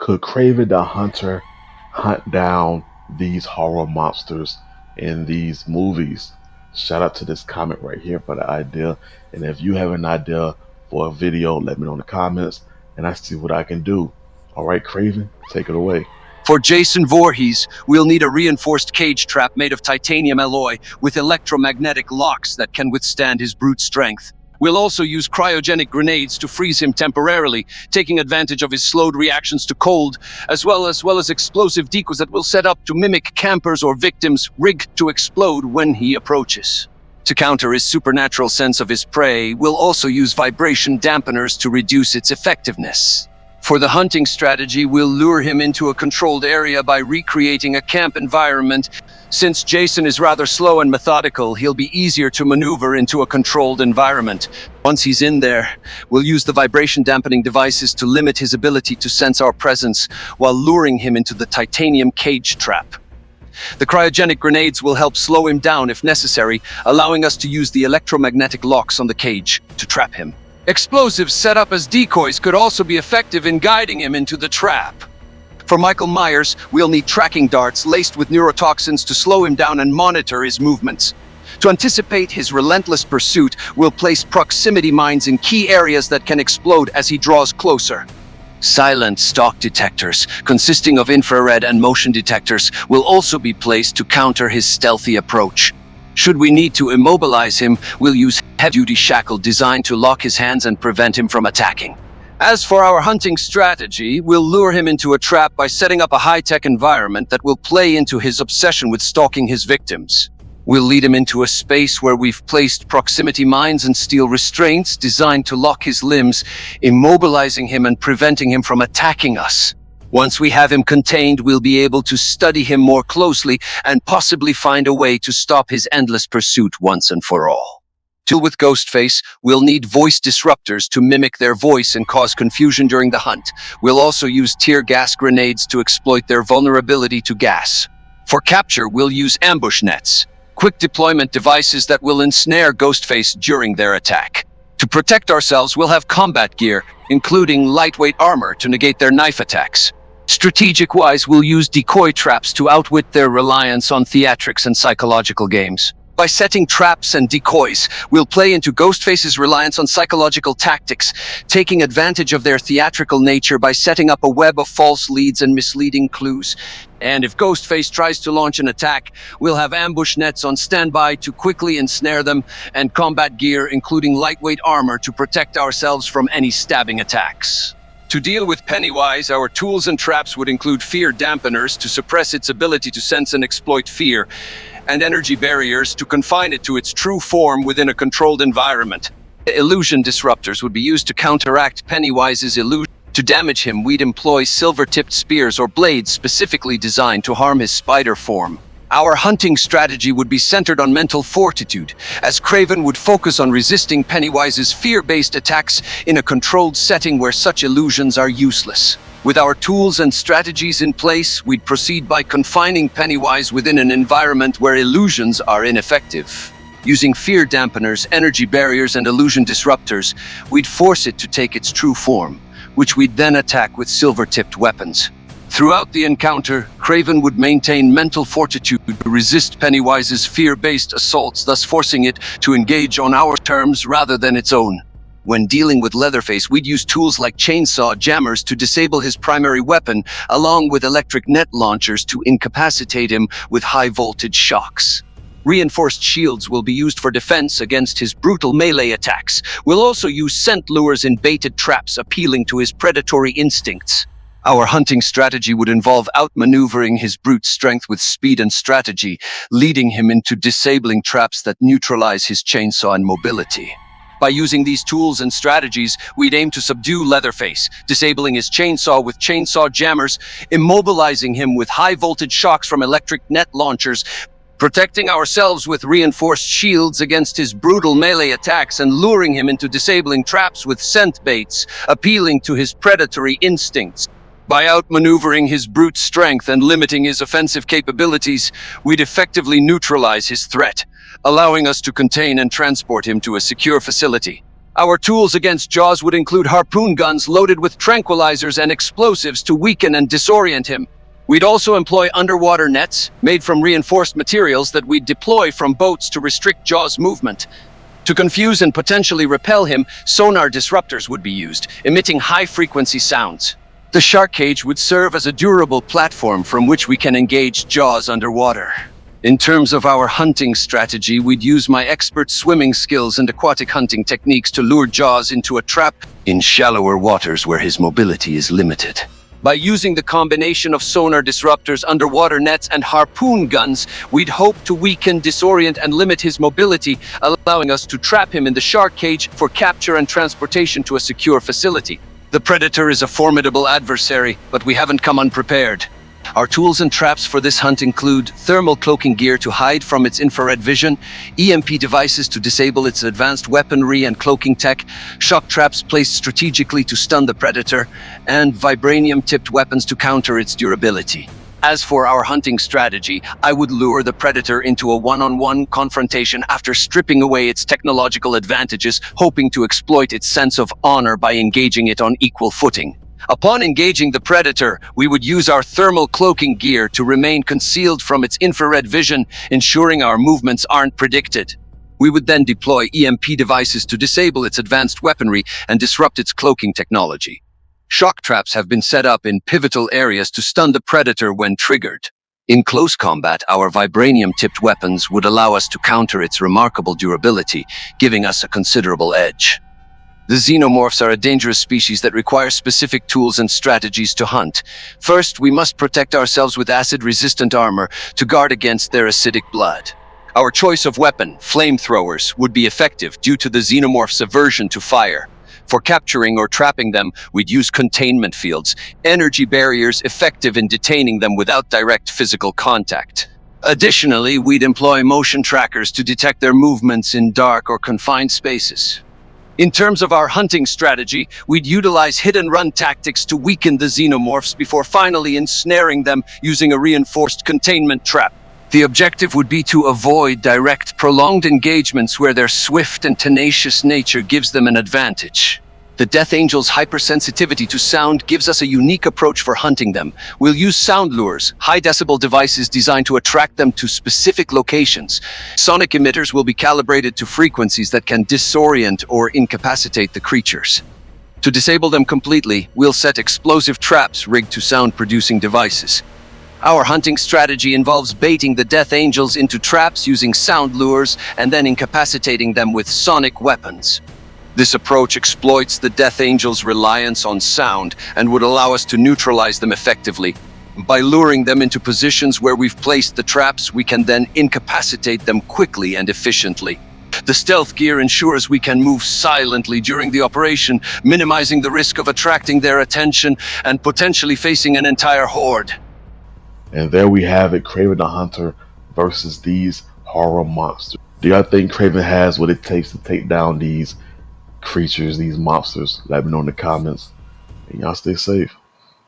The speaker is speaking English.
Could Kraven the Hunter hunt down these horror monsters in these movies? Shout out to this comment right here for the idea. And if you have an idea for a video, let me know in the comments and I see what I can do. All right, Kraven, take it away. For Jason Voorhees, we'll need a reinforced cage trap made of titanium alloy with electromagnetic locks that can withstand his brute strength. We'll also use cryogenic grenades to freeze him temporarily, taking advantage of his slowed reactions to cold, as well as explosive decoys that we'll set up to mimic campers or victims, rigged to explode when he approaches. To counter his supernatural sense of his prey, we'll also use vibration dampeners to reduce its effectiveness. For the hunting strategy, we'll lure him into a controlled area by recreating a camp environment. Since Jason is rather slow and methodical, he'll be easier to maneuver into a controlled environment. Once he's in there, we'll use the vibration dampening devices to limit his ability to sense our presence while luring him into the titanium cage trap. The cryogenic grenades will help slow him down if necessary, allowing us to use the electromagnetic locks on the cage to trap him. Explosives set up as decoys could also be effective in guiding him into the trap. For Michael Myers, we'll need tracking darts laced with neurotoxins to slow him down and monitor his movements. To anticipate his relentless pursuit, we'll place proximity mines in key areas that can explode as he draws closer. Silent stalk detectors, consisting of infrared and motion detectors, will also be placed to counter his stealthy approach. Should we need to immobilize him, we'll use heavy-duty shackle designed to lock his hands and prevent him from attacking. As for our hunting strategy, we'll lure him into a trap by setting up a high-tech environment that will play into his obsession with stalking his victims. We'll lead him into a space where we've placed proximity mines and steel restraints designed to lock his limbs, immobilizing him and preventing him from attacking us. Once we have him contained, we'll be able to study him more closely and possibly find a way to stop his endless pursuit once and for all. To deal with Ghostface, we'll need voice disruptors to mimic their voice and cause confusion during the hunt. We'll also use tear gas grenades to exploit their vulnerability to gas. For capture, we'll use ambush nets, quick deployment devices that will ensnare Ghostface during their attack. To protect ourselves, we'll have combat gear, including lightweight armor to negate their knife attacks. Strategic-wise, we'll use decoy traps to outwit their reliance on theatrics and psychological games. By setting traps and decoys, we'll play into Ghostface's reliance on psychological tactics, taking advantage of their theatrical nature by setting up a web of false leads and misleading clues. And if Ghostface tries to launch an attack, we'll have ambush nets on standby to quickly ensnare them, and combat gear, including lightweight armor, to protect ourselves from any stabbing attacks. To deal with Pennywise, our tools and traps would include fear dampeners to suppress its ability to sense and exploit fear, and energy barriers to confine it to its true form within a controlled environment. Illusion disruptors would be used to counteract Pennywise's illusion. To damage him, we'd employ silver-tipped spears or blades specifically designed to harm his spider form. Our hunting strategy would be centered on mental fortitude, as Kraven would focus on resisting Pennywise's fear-based attacks in a controlled setting where such illusions are useless. With our tools and strategies in place, we'd proceed by confining Pennywise within an environment where illusions are ineffective. Using fear dampeners, energy barriers, and illusion disruptors, we'd force it to take its true form, which we'd then attack with silver-tipped weapons. Throughout the encounter, Kraven would maintain mental fortitude to resist Pennywise's fear-based assaults, thus forcing it to engage on our terms rather than its own. When dealing with Leatherface, we'd use tools like chainsaw jammers to disable his primary weapon, along with electric net launchers to incapacitate him with high-voltage shocks. Reinforced shields will be used for defense against his brutal melee attacks. We'll also use scent lures in baited traps, appealing to his predatory instincts. Our hunting strategy would involve outmaneuvering his brute strength with speed and strategy, leading him into disabling traps that neutralize his chainsaw and mobility. By using these tools and strategies, we'd aim to subdue Leatherface, disabling his chainsaw with chainsaw jammers, immobilizing him with high-voltage shocks from electric net launchers, protecting ourselves with reinforced shields against his brutal melee attacks, and luring him into disabling traps with scent baits, appealing to his predatory instincts. By outmaneuvering his brute strength and limiting his offensive capabilities, we'd effectively neutralize his threat, allowing us to contain and transport him to a secure facility. Our tools against Jaws would include harpoon guns loaded with tranquilizers and explosives to weaken and disorient him. We'd also employ underwater nets, made from reinforced materials that we'd deploy from boats to restrict Jaws' movement. To confuse and potentially repel him, sonar disruptors would be used, emitting high-frequency sounds. The shark cage would serve as a durable platform from which we can engage Jaws underwater. In terms of our hunting strategy, we'd use my expert swimming skills and aquatic hunting techniques to lure Jaws into a trap in shallower waters where his mobility is limited. By using the combination of sonar disruptors, underwater nets, and harpoon guns, we'd hope to weaken, disorient, and limit his mobility, allowing us to trap him in the shark cage for capture and transportation to a secure facility. The predator is a formidable adversary, but we haven't come unprepared. Our tools and traps for this hunt include thermal cloaking gear to hide from its infrared vision, EMP devices to disable its advanced weaponry and cloaking tech, shock traps placed strategically to stun the predator, and vibranium-tipped weapons to counter its durability. As for our hunting strategy, I would lure the predator into a one-on-one confrontation after stripping away its technological advantages, hoping to exploit its sense of honor by engaging it on equal footing. Upon engaging the predator, we would use our thermal cloaking gear to remain concealed from its infrared vision, ensuring our movements aren't predicted. We would then deploy EMP devices to disable its advanced weaponry and disrupt its cloaking technology. Shock traps have been set up in pivotal areas to stun the predator when triggered. In close combat, our vibranium-tipped weapons would allow us to counter its remarkable durability, giving us a considerable edge. The Xenomorphs are a dangerous species that require specific tools and strategies to hunt. First, we must protect ourselves with acid-resistant armor to guard against their acidic blood. Our choice of weapon, flamethrowers, would be effective due to the Xenomorph's aversion to fire. For capturing or trapping them, we'd use containment fields, energy barriers effective in detaining them without direct physical contact. Additionally, we'd employ motion trackers to detect their movements in dark or confined spaces. In terms of our hunting strategy, we'd utilize hit-and-run tactics to weaken the Xenomorphs before finally ensnaring them using a reinforced containment trap. The objective would be to avoid direct, prolonged engagements where their swift and tenacious nature gives them an advantage. The Death Angel's hypersensitivity to sound gives us a unique approach for hunting them. We'll use sound lures, high-decibel devices designed to attract them to specific locations. Sonic emitters will be calibrated to frequencies that can disorient or incapacitate the creatures. To disable them completely, we'll set explosive traps rigged to sound-producing devices. Our hunting strategy involves baiting the Death Angels into traps using sound lures and then incapacitating them with sonic weapons. This approach exploits the Death Angel's reliance on sound and would allow us to neutralize them effectively. By luring them into positions where we've placed the traps, we can then incapacitate them quickly and efficiently. The stealth gear ensures we can move silently during the operation, minimizing the risk of attracting their attention and potentially facing an entire horde. And there we have it, Kraven the Hunter versus these horror monsters. Do y'all think Kraven has what it takes to take down these creatures, these monsters? Let me know in the comments. And y'all stay safe.